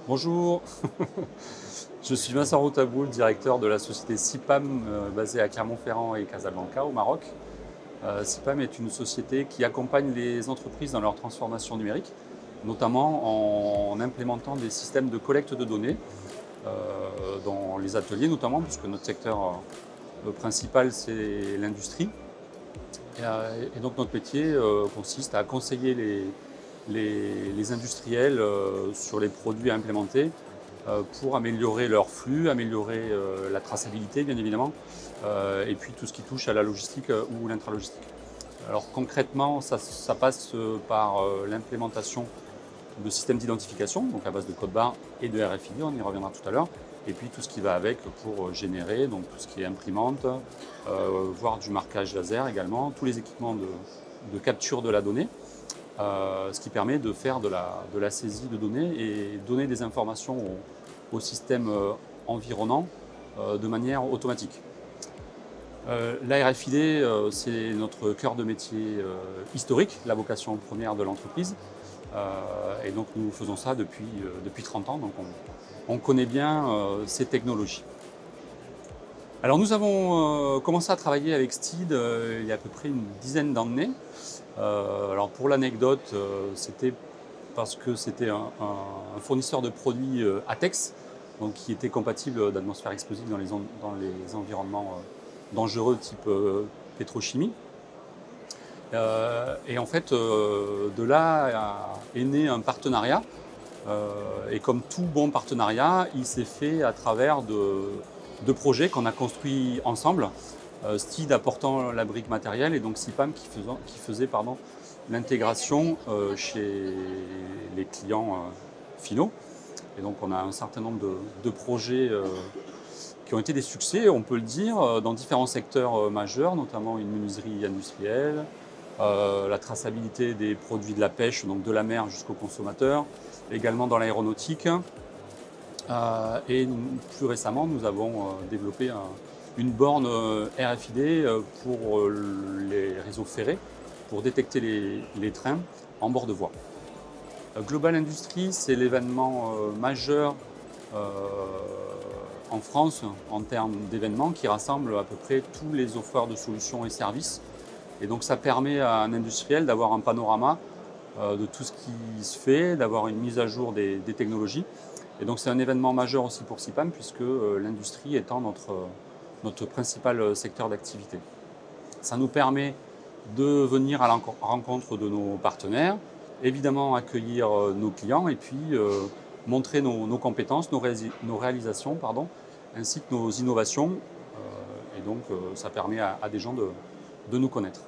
Bonjour, je suis Vincent Routaboul, directeur de la société CIPAM basée à Clermont-Ferrand et Casablanca au Maroc. CIPAM est une société qui accompagne les entreprises dans leur transformation numérique, notamment en implémentant des systèmes de collecte de données dans les ateliers notamment, puisque notre secteur principal c'est l'industrie. Et donc notre métier consiste à conseiller les industriels sur les produits à implémenter pour améliorer leur flux, améliorer la traçabilité bien évidemment, et puis tout ce qui touche à la logistique ou l'intralogistique. Alors concrètement, ça passe par l'implémentation de systèmes d'identification, donc à base de code barre et de RFID, on y reviendra tout à l'heure, et puis tout ce qui va avec pour générer, donc tout ce qui est imprimante, voire du marquage laser également, tous les équipements de capture de la donnée, ce qui permet de faire de la saisie de données et donner des informations au système environnant de manière automatique. La RFID, c'est notre cœur de métier historique, la vocation première de l'entreprise. Et donc nous faisons ça depuis 30 ans, donc on connaît bien ces technologies. Alors nous avons commencé à travailler avec Steed il y a à peu près une dizaine d'années. Alors pour l'anecdote, c'était parce que c'était un fournisseur de produits ATEX, donc qui était compatible d'atmosphère explosive dans les environnements dangereux type pétrochimie. Et en fait, de là est né un partenariat. Et comme tout bon partenariat, il s'est fait à travers de projets qu'on a construits ensemble. Steed apportant la brique matérielle et donc CIPAM qui faisait l'intégration chez les clients finaux. Et donc on a un certain nombre de projets qui ont été des succès, on peut le dire, dans différents secteurs majeurs, notamment une menuiserie industrielle, la traçabilité des produits de la pêche, donc de la mer jusqu'au consommateur, également dans l'aéronautique. Et plus récemment, nous avons développé une borne RFID pour les réseaux ferrés, pour détecter les trains en bord de voie. Global Industries, c'est l'événement majeur en France en termes d'événements qui rassemble à peu près tous les offreurs de solutions et services. Et donc ça permet à un industriel d'avoir un panorama de tout ce qui se fait, d'avoir une mise à jour des technologies. Et donc c'est un événement majeur aussi pour CIPAM puisque l'industrie étant notre principal secteur d'activité. Ça nous permet de venir à la rencontre de nos partenaires, évidemment accueillir nos clients et puis montrer nos compétences, nos réalisations, ainsi que nos innovations. Et donc ça permet à des gens de nous connaître.